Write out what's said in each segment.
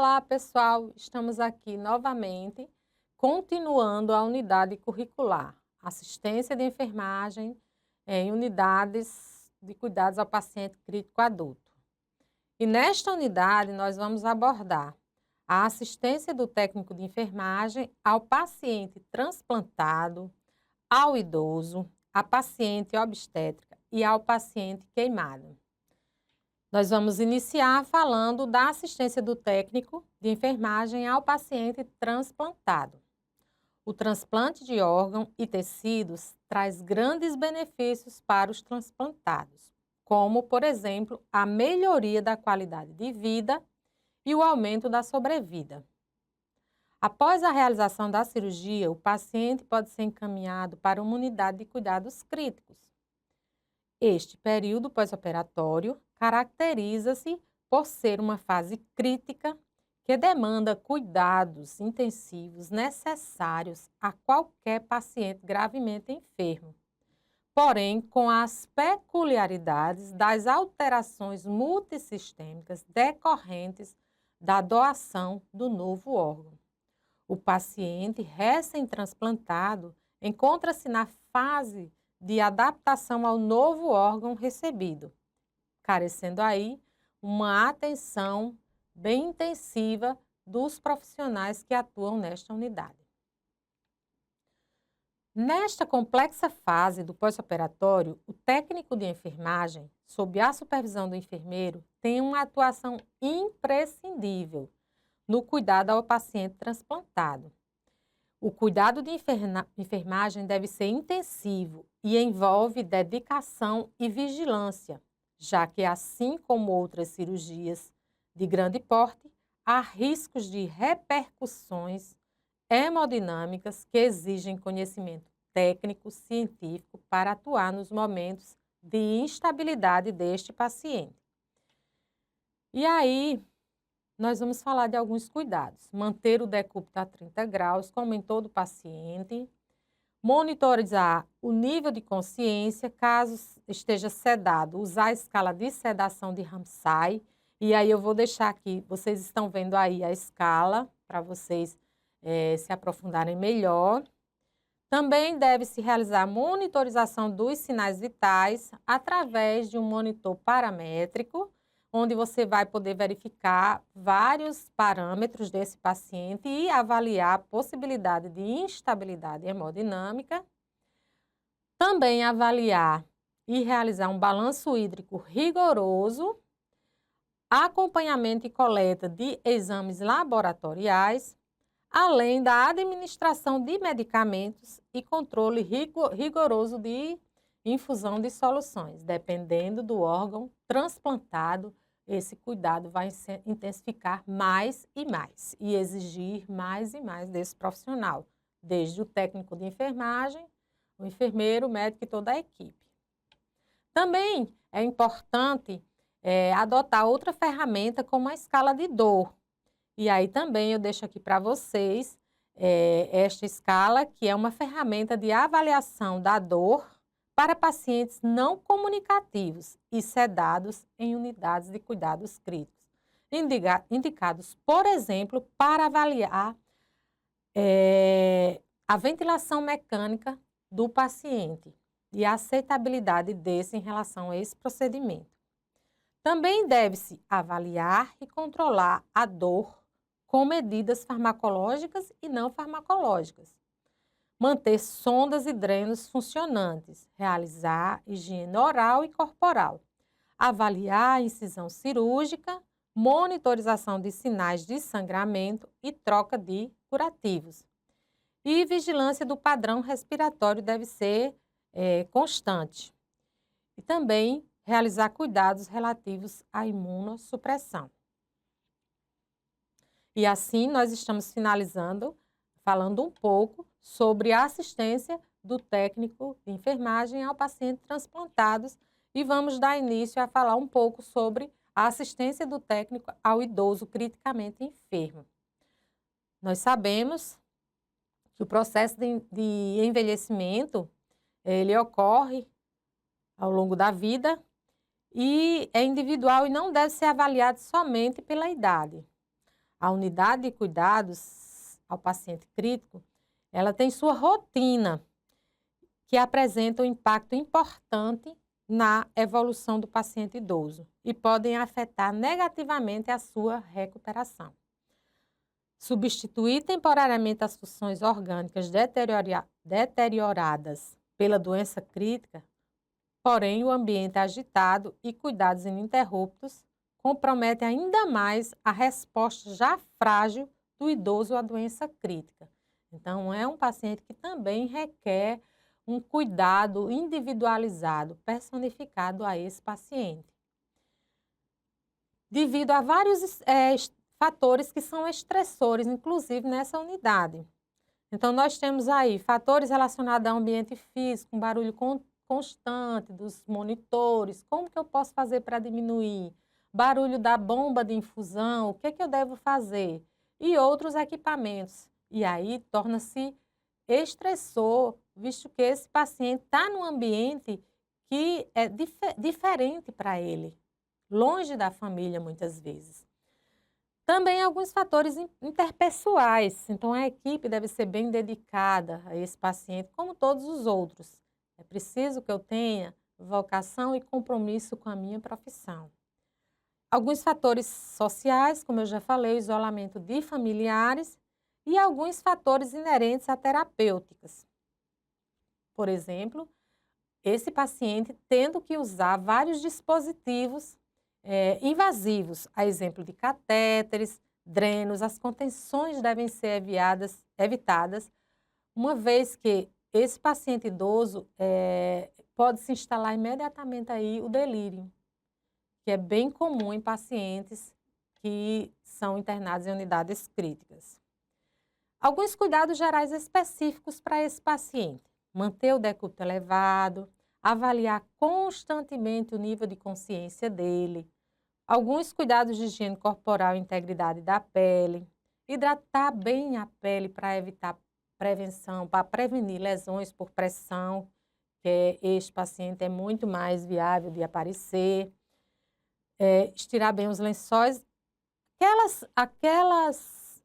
Olá, pessoal! Estamos aqui novamente, continuando a unidade curricular, assistência de enfermagem em unidades de cuidados ao paciente crítico adulto. E nesta unidade nós vamos abordar a assistência do técnico de enfermagem ao paciente transplantado, ao idoso, à paciente obstétrica e ao paciente queimado. Nós vamos iniciar falando da assistência do técnico de enfermagem ao paciente transplantado. O transplante de órgão e tecidos traz grandes benefícios para os transplantados, como, por exemplo, a melhoria da qualidade de vida e o aumento da sobrevida. Após a realização da cirurgia, o paciente pode ser encaminhado para uma unidade de cuidados críticos. Este período pós-operatório caracteriza-se por ser uma fase crítica que demanda cuidados intensivos necessários a qualquer paciente gravemente enfermo, porém com as peculiaridades das alterações multissistêmicas decorrentes da doação do novo órgão. O paciente recém-transplantado encontra-se na fase de adaptação ao novo órgão recebido, carecendo aí uma atenção bem intensiva dos profissionais que atuam nesta unidade. Nesta complexa fase do pós-operatório, o técnico de enfermagem, sob a supervisão do enfermeiro, tem uma atuação imprescindível no cuidado ao paciente transplantado. O cuidado de enfermagem deve ser intensivo e envolve dedicação e vigilância, já que, assim como outras cirurgias de grande porte, há riscos de repercussões hemodinâmicas que exigem conhecimento técnico científico para atuar nos momentos de instabilidade deste paciente. E aí, nós vamos falar de alguns cuidados. Manter o decúbito a 30 graus, como em todo paciente. Monitorizar o nível de consciência, caso esteja sedado, usar a escala de sedação de Ramsay. E aí eu vou deixar aqui, vocês estão vendo aí a escala, para vocês se aprofundarem melhor. Também deve-se realizar monitorização dos sinais vitais através de um monitor paramétrico, onde você vai poder verificar vários parâmetros desse paciente e avaliar a possibilidade de instabilidade hemodinâmica. Também avaliar e realizar um balanço hídrico rigoroso, acompanhamento e coleta de exames laboratoriais, além da administração de medicamentos e controle rigoroso de infusão de soluções. Dependendo do órgão transplantado, esse cuidado vai se intensificar mais e exigir mais e mais desse profissional, desde o técnico de enfermagem, o enfermeiro, o médico e toda a equipe. Também é importante adotar outra ferramenta como a escala de dor. E aí também eu deixo aqui para vocês esta escala, que é uma ferramenta de avaliação da dor para pacientes não comunicativos e sedados em unidades de cuidados críticos, indicados, por exemplo, para avaliar a ventilação mecânica do paciente e a aceitabilidade desse em relação a esse procedimento. Também deve-se avaliar e controlar a dor com medidas farmacológicas e não farmacológicas. Manter sondas e drenos funcionantes, realizar higiene oral e corporal, avaliar a incisão cirúrgica, monitorização de sinais de sangramento e troca de curativos. E vigilância do padrão respiratório deve ser constante. E também realizar cuidados relativos à imunossupressão. E assim nós estamos finalizando, falando um pouco sobre a assistência do técnico de enfermagem ao paciente transplantados e vamos dar início a falar um pouco sobre a assistência do técnico ao idoso criticamente enfermo. Nós sabemos que o processo de envelhecimento, ele ocorre ao longo da vida e é individual e não deve ser avaliado somente pela idade. A unidade de cuidados ao paciente crítico, ela tem sua rotina, que apresenta um impacto importante na evolução do paciente idoso e podem afetar negativamente a sua recuperação. Substituir temporariamente as funções orgânicas deterioradas pela doença crítica, porém o ambiente agitado e cuidados ininterruptos compromete ainda mais a resposta já frágil do idoso à doença crítica. Então, é um paciente que também requer um cuidado individualizado, personificado a esse paciente. Devido a vários fatores que são estressores, inclusive nessa unidade. Então, nós temos aí fatores relacionados ao ambiente físico, um barulho constante dos monitores, como que eu posso fazer para diminuir? Barulho da bomba de infusão, o que eu devo fazer? E outros equipamentos. E aí, torna-se estressor, visto que esse paciente está num ambiente que é diferente para ele, longe da família muitas vezes. Também alguns fatores interpessoais, então a equipe deve ser bem dedicada a esse paciente, como todos os outros. É preciso que eu tenha vocação e compromisso com a minha profissão. Alguns fatores sociais, como eu já falei, o isolamento de familiares e alguns fatores inerentes a terapêuticas. Por exemplo, esse paciente tendo que usar vários dispositivos invasivos, a exemplo de catéteres, drenos, as contenções devem ser evitadas, uma vez que esse paciente idoso pode se instalar imediatamente aí o delírio, que é bem comum em pacientes que são internados em unidades críticas. Alguns cuidados gerais específicos para esse paciente: manter o decúbito elevado, avaliar constantemente o nível de consciência dele, alguns cuidados de higiene corporal e integridade da pele, hidratar bem a pele para evitar prevenção, para prevenir lesões por pressão, que este paciente é muito mais viável de aparecer, estirar bem os lençóis,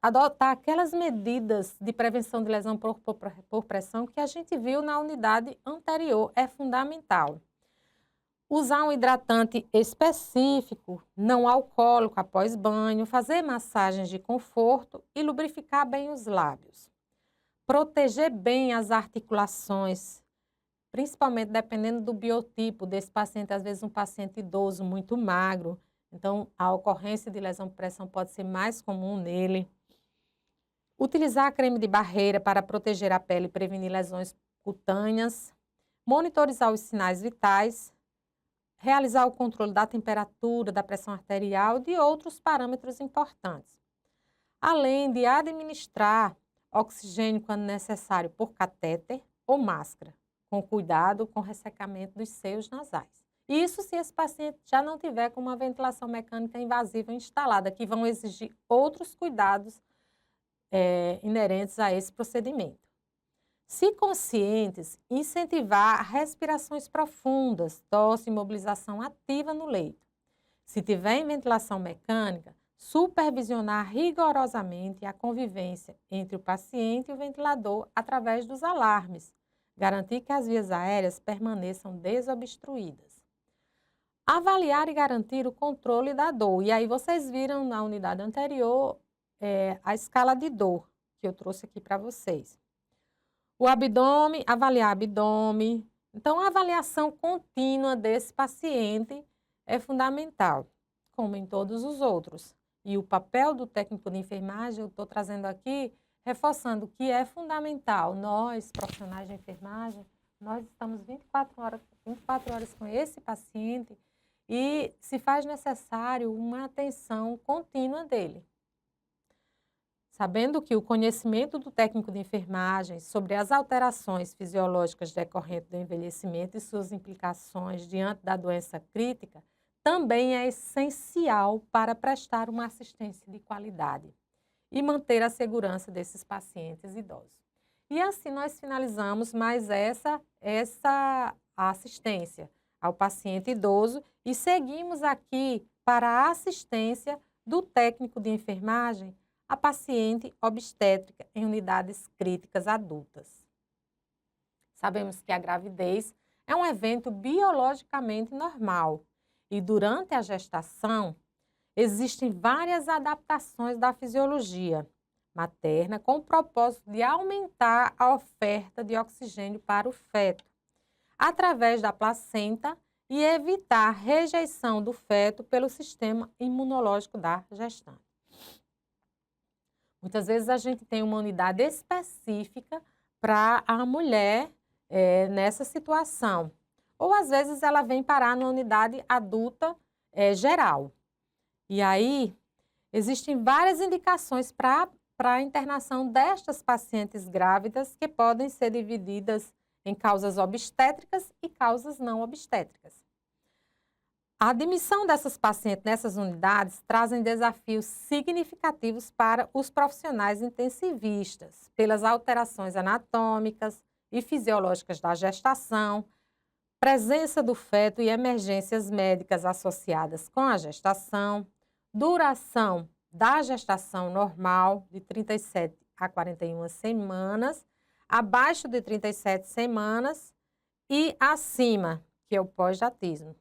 adotar aquelas medidas de prevenção de lesão por pressão que a gente viu na unidade anterior, é fundamental. Usar um hidratante específico, não alcoólico após banho, fazer massagens de conforto e lubrificar bem os lábios. Proteger bem as articulações, principalmente dependendo do biotipo desse paciente, às vezes um paciente idoso muito magro, então a ocorrência de lesão por pressão pode ser mais comum nele. Utilizar creme de barreira para proteger a pele e prevenir lesões cutâneas. Monitorizar os sinais vitais. Realizar o controle da temperatura, da pressão arterial e de outros parâmetros importantes. Além de administrar oxigênio quando necessário por catéter ou máscara, com cuidado com o ressecamento dos seios nasais. Isso se esse paciente já não tiver com uma ventilação mecânica invasiva instalada, que vão exigir outros cuidados inerentes a esse procedimento. Se conscientes, incentivar respirações profundas, tosse e imobilização ativa no leito. Se tiver em ventilação mecânica, supervisionar rigorosamente a convivência entre o paciente e o ventilador através dos alarmes. Garantir que as vias aéreas permaneçam desobstruídas. Avaliar e garantir o controle da dor. E aí vocês viram na unidade anterior a escala de dor que eu trouxe aqui para vocês. O abdômen, avaliar abdômen. Então, a avaliação contínua desse paciente é fundamental, como em todos os outros. E o papel do técnico de enfermagem, eu estou trazendo aqui, reforçando que é fundamental. Nós, profissionais de enfermagem, nós estamos 24 horas com esse paciente e se faz necessário uma atenção contínua dele. Sabendo que o conhecimento do técnico de enfermagem sobre as alterações fisiológicas decorrentes do envelhecimento e suas implicações diante da doença crítica também é essencial para prestar uma assistência de qualidade e manter a segurança desses pacientes idosos. E assim nós finalizamos mais essa assistência ao paciente idoso e seguimos aqui para a assistência do técnico de enfermagem a paciente obstétrica em unidades críticas adultas. Sabemos que a gravidez é um evento biologicamente normal e durante a gestação existem várias adaptações da fisiologia materna com o propósito de aumentar a oferta de oxigênio para o feto, através da placenta e evitar a rejeição do feto pelo sistema imunológico da gestante. Muitas vezes a gente tem uma unidade específica para a mulher nessa situação. Ou às vezes ela vem parar na unidade adulta geral. E aí existem várias indicações para a internação destas pacientes grávidas que podem ser divididas em causas obstétricas e causas não obstétricas. A admissão dessas pacientes nessas unidades trazem desafios significativos para os profissionais intensivistas, pelas alterações anatômicas e fisiológicas da gestação, presença do feto e emergências médicas associadas com a gestação, duração da gestação normal de 37 a 41 semanas, abaixo de 37 semanas e acima, que é o pós-jatismo.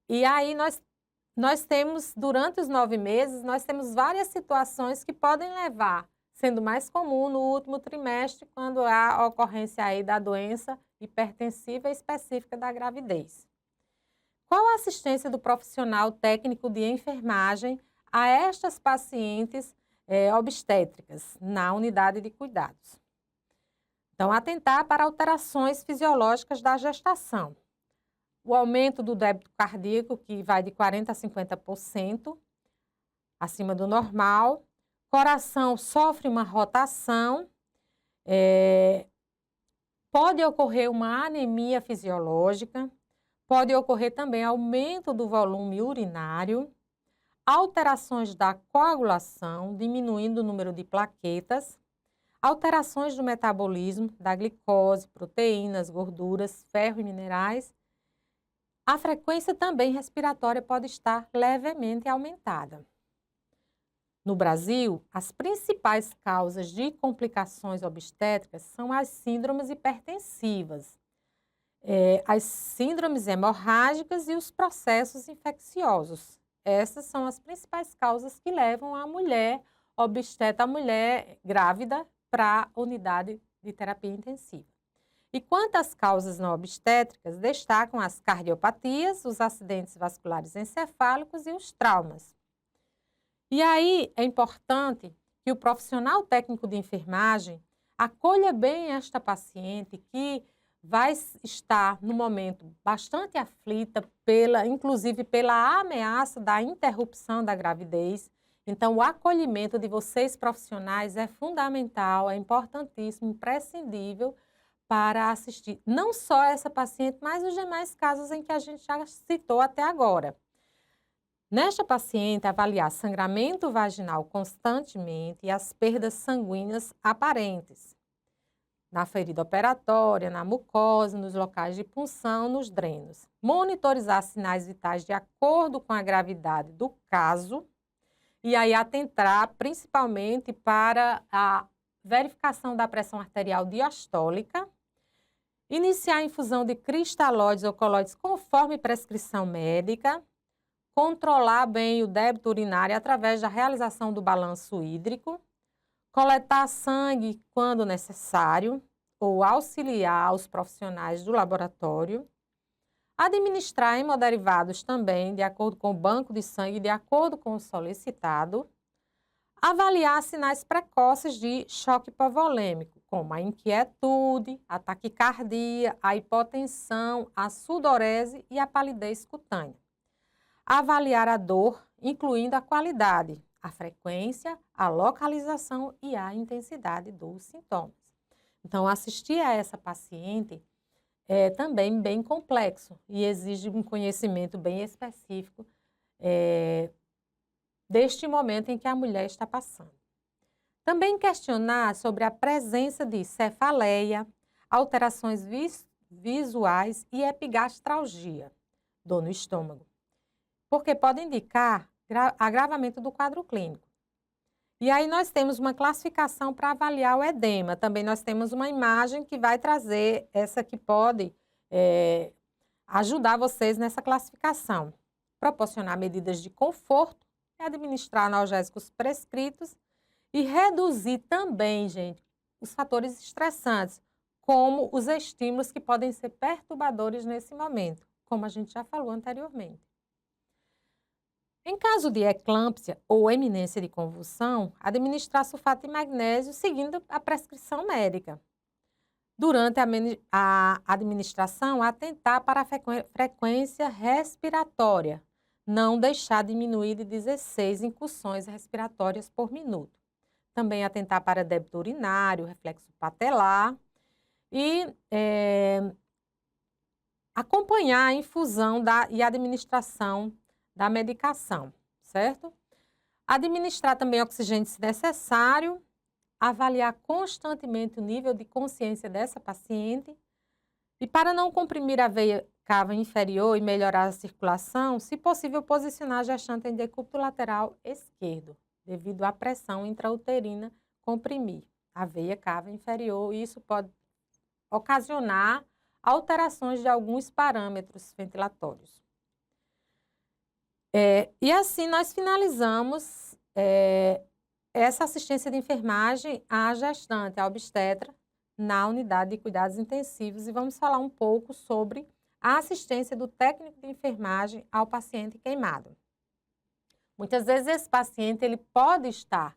E aí nós temos, durante os 9 meses, nós temos várias situações que podem levar, sendo mais comum no último trimestre, quando há a ocorrência aí da doença hipertensiva específica da gravidez. Qual a assistência do profissional técnico de enfermagem a estas pacientes obstétricas na unidade de cuidados? Então, atentar para alterações fisiológicas da gestação. O aumento do débito cardíaco, que vai de 40% a 50%, acima do normal. Coração sofre uma rotação. Pode ocorrer uma anemia fisiológica. Pode ocorrer também aumento do volume urinário. Alterações da coagulação, diminuindo o número de plaquetas. Alterações do metabolismo, da glicose, proteínas, gorduras, ferro e minerais. A frequência também respiratória pode estar levemente aumentada. No Brasil, as principais causas de complicações obstétricas são as síndromes hipertensivas, as síndromes hemorrágicas e os processos infecciosos. Essas são as principais causas que levam a mulher obstetra, a mulher grávida, para a unidade de terapia intensiva. E quanto às causas não obstétricas, destacam as cardiopatias, os acidentes vasculares encefálicos e os traumas. E aí é importante que o profissional técnico de enfermagem acolha bem esta paciente que vai estar no momento bastante aflita, inclusive pela ameaça da interrupção da gravidez. Então, o acolhimento de vocês profissionais é fundamental, é importantíssimo, imprescindível para assistir não só essa paciente, mas os demais casos em que a gente já citou até agora. Nesta paciente, avaliar sangramento vaginal constantemente e as perdas sanguíneas aparentes na ferida operatória, na mucosa, nos locais de punção, nos drenos. Monitorizar sinais vitais de acordo com a gravidade do caso e aí atentar principalmente para a verificação da pressão arterial diastólica. Iniciar a infusão de cristalóides ou colóides conforme prescrição médica. Controlar bem o débito urinário através da realização do balanço hídrico. Coletar sangue quando necessário ou auxiliar os profissionais do laboratório. Administrar hemoderivados também, de acordo com o banco de sangue, de acordo com o solicitado. Avaliar sinais precoces de choque hipovolêmico, como a inquietude, a taquicardia, a hipotensão, a sudorese e a palidez cutânea. Avaliar a dor, incluindo a qualidade, a frequência, a localização e a intensidade dos sintomas. Então, assistir a essa paciente é também bem complexo e exige um conhecimento bem específico deste momento em que a mulher está passando. Também questionar sobre a presença de cefaleia, alterações visuais e epigastralgia, dor no estômago, porque pode indicar agravamento do quadro clínico. E aí nós temos uma classificação para avaliar o edema. Também nós temos uma imagem que vai trazer essa que pode ajudar vocês nessa classificação. Proporcionar medidas de conforto, administrar analgésicos prescritos e reduzir também, gente, os fatores estressantes, como os estímulos que podem ser perturbadores nesse momento, como a gente já falou anteriormente. Em caso de eclâmpsia ou eminência de convulsão, administrar sulfato de magnésio seguindo a prescrição médica. Durante a administração, atentar para a frequência respiratória, não deixar diminuir de 16 incursões respiratórias por minuto. Também atentar para débito urinário, reflexo patelar e acompanhar a infusão e administração da medicação, certo? Administrar também oxigênio se necessário, avaliar constantemente o nível de consciência dessa paciente e para não comprimir a veia cava inferior e melhorar a circulação, se possível posicionar a gestante em decúbito lateral esquerdo, devido à pressão intrauterina comprimir a veia cava inferior e isso pode ocasionar alterações de alguns parâmetros ventilatórios. E assim nós finalizamos essa assistência de enfermagem à gestante, à obstetra, na unidade de cuidados intensivos e vamos falar um pouco sobre a assistência do técnico de enfermagem ao paciente queimado. Muitas vezes esse paciente ele pode estar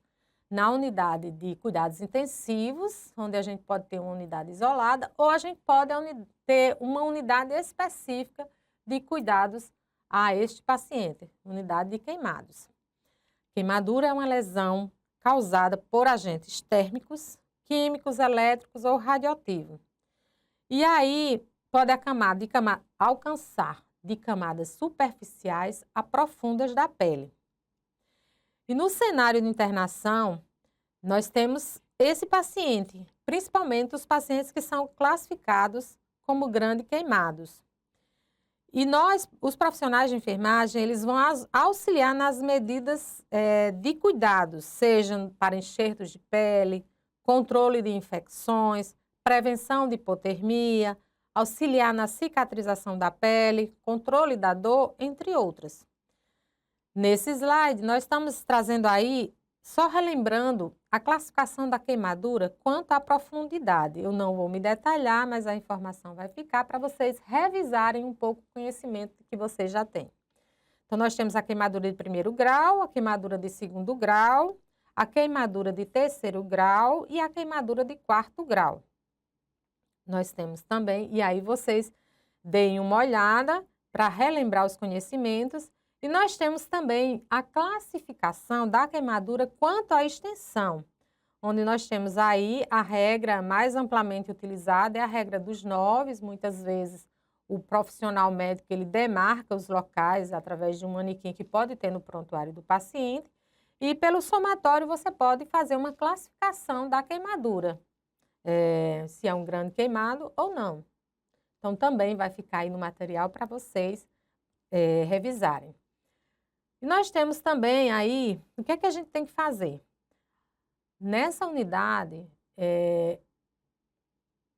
na unidade de cuidados intensivos, onde a gente pode ter uma unidade isolada, ou a gente pode ter uma unidade específica de cuidados a este paciente, unidade de queimados. Queimadura é uma lesão causada por agentes térmicos, químicos, elétricos ou radioativos. E aí pode alcançar de camadas superficiais a profundas da pele. E no cenário de internação, nós temos esse paciente, principalmente os pacientes que são classificados como grandes queimados. E nós, os profissionais de enfermagem, eles vão auxiliar nas medidas de cuidados, sejam para enxertos de pele, controle de infecções, prevenção de hipotermia, auxiliar na cicatrização da pele, controle da dor, entre outras. Nesse slide, nós estamos trazendo aí, só relembrando a classificação da queimadura quanto à profundidade. Eu não vou me detalhar, mas a informação vai ficar para vocês revisarem um pouco o conhecimento que vocês já têm. Então, nós temos a queimadura de 1º grau, a queimadura de 2º grau, a queimadura de 3º grau e a queimadura de 4º grau. Nós temos também, e aí vocês deem uma olhada para relembrar os conhecimentos. E nós temos também a classificação da queimadura quanto à extensão, onde nós temos aí a regra mais amplamente utilizada, é a regra dos 9. Muitas vezes o profissional médico ele demarca os locais através de um manequim que pode ter no prontuário do paciente. E pelo somatório você pode fazer uma classificação da queimadura, se é um grande queimado ou não. Então também vai ficar aí no material para vocês revisarem. E nós temos também aí, o que é que a gente tem que fazer? Nessa unidade,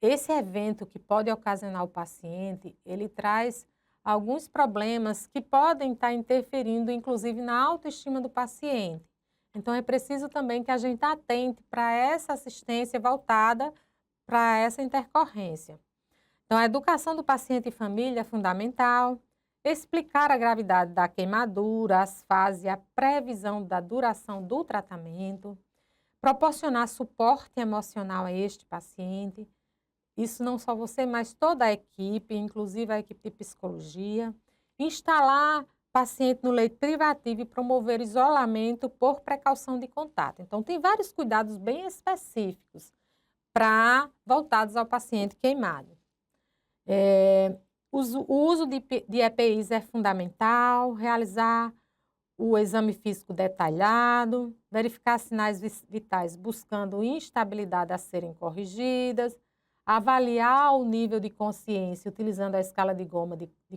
esse evento que pode ocasionar o paciente, ele traz alguns problemas que podem estar interferindo, inclusive, na autoestima do paciente. Então, é preciso também que a gente atente para essa assistência voltada para essa intercorrência. Então, a educação do paciente e família é fundamental. Explicar a gravidade da queimadura, as fases e a previsão da duração do tratamento, proporcionar suporte emocional a este paciente, isso não só você, mas toda a equipe, inclusive a equipe de psicologia, instalar paciente no leito privativo e promover isolamento por precaução de contato. Então, tem vários cuidados bem específicos voltados ao paciente queimado. O uso de EPIs é fundamental, realizar o exame físico detalhado, verificar sinais vitais buscando instabilidade a serem corrigidas, avaliar o nível de consciência utilizando a escala de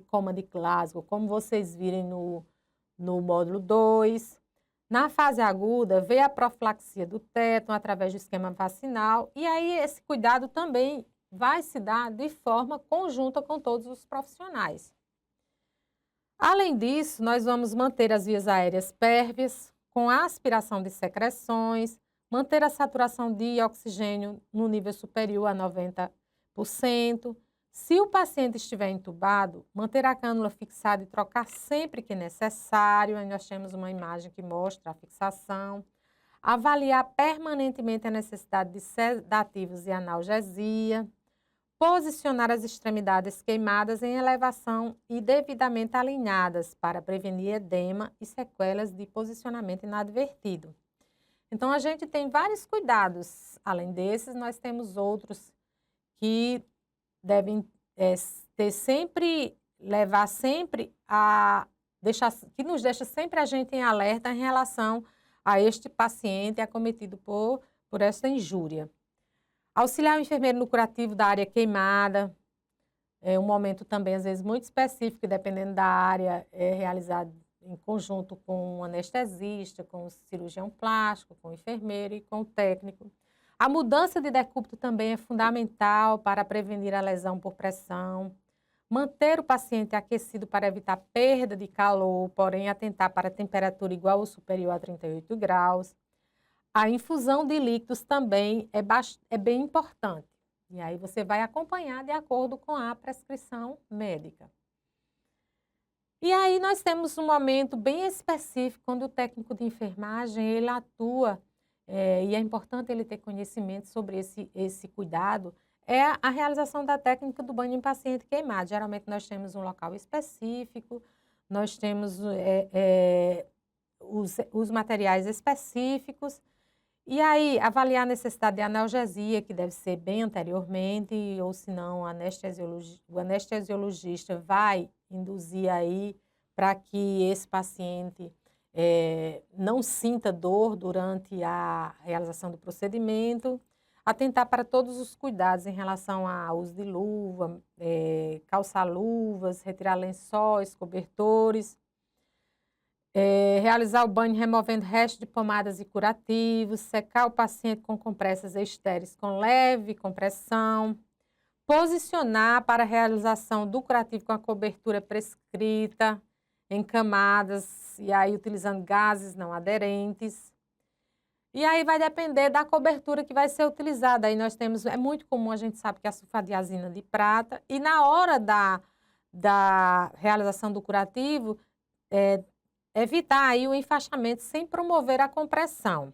coma de Glasgow, como vocês virem no módulo 2, Na fase aguda, vê a profilaxia do tétano através do esquema vacinal, e aí esse cuidado também vai se dar de forma conjunta com todos os profissionais. Além disso, nós vamos manter as vias aéreas pérvias, com a aspiração de secreções, manter a saturação de oxigênio no nível superior a 90%. Se o paciente estiver entubado, manter a cânula fixada e trocar sempre que necessário. Aí nós temos uma imagem que mostra a fixação. Avaliar permanentemente a necessidade de sedativos e analgesia. Posicionar as extremidades queimadas em elevação e devidamente alinhadas para prevenir edema e sequelas de posicionamento inadvertido. Então, a gente tem vários cuidados. Além desses, nós temos outros que devem levar sempre que nos deixa sempre a gente em alerta em relação a este paciente acometido por esta injúria. Auxiliar o enfermeiro no curativo da área queimada, é um momento também, às vezes, muito específico, dependendo da área, é realizado em conjunto com o anestesista, com o cirurgião plástico, com o enfermeiro e com o técnico. A mudança de decúbito também é fundamental para prevenir a lesão por pressão. Manter o paciente aquecido para evitar perda de calor, porém atentar para a temperatura igual ou superior a 38 graus. A infusão de líquidos também é bem importante. E aí você vai acompanhar de acordo com a prescrição médica. E aí nós temos um momento bem específico, quando o técnico de enfermagem ele atua, e é importante ele ter conhecimento sobre esse cuidado, é a realização da técnica do banho em paciente queimado. Geralmente nós temos um local específico, nós temos os materiais específicos, e aí avaliar a necessidade de analgesia, que deve ser bem anteriormente, ou senão o anestesiologista vai induzir aí para que esse paciente não sinta dor durante a realização do procedimento. Atentar para todos os cuidados em relação ao uso de luva, calçar luvas, retirar lençóis, cobertores. Realizar o banho removendo restos de pomadas e curativos, secar o paciente com compressas estéreis com leve compressão, posicionar para a realização do curativo com a cobertura prescrita, em camadas, e aí utilizando gases não aderentes. E aí vai depender da cobertura que vai ser utilizada. Aí nós temos, é muito comum, a gente sabe que a sulfadiazina de prata, e na hora da realização do curativo, evitar aí o enfaixamento sem promover a compressão.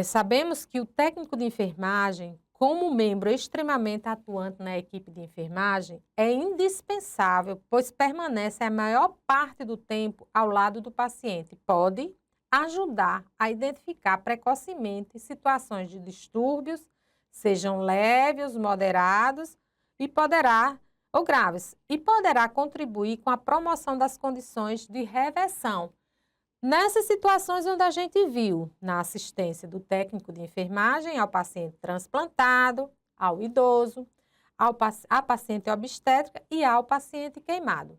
Sabemos que o técnico de enfermagem, como membro extremamente atuante na equipe de enfermagem, é indispensável, pois permanece a maior parte do tempo ao lado do paciente. Pode ajudar a identificar precocemente situações de distúrbios, sejam leves, moderados ou graves, e poderá contribuir com a promoção das condições de reversão. Nessas situações onde a gente viu na assistência do técnico de enfermagem ao paciente transplantado, ao idoso, à paciente obstétrica e ao paciente queimado.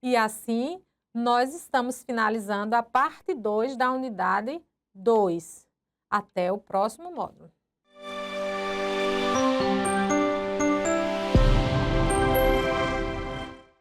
E assim, nós estamos finalizando a parte 2 da unidade 2. Até o próximo módulo.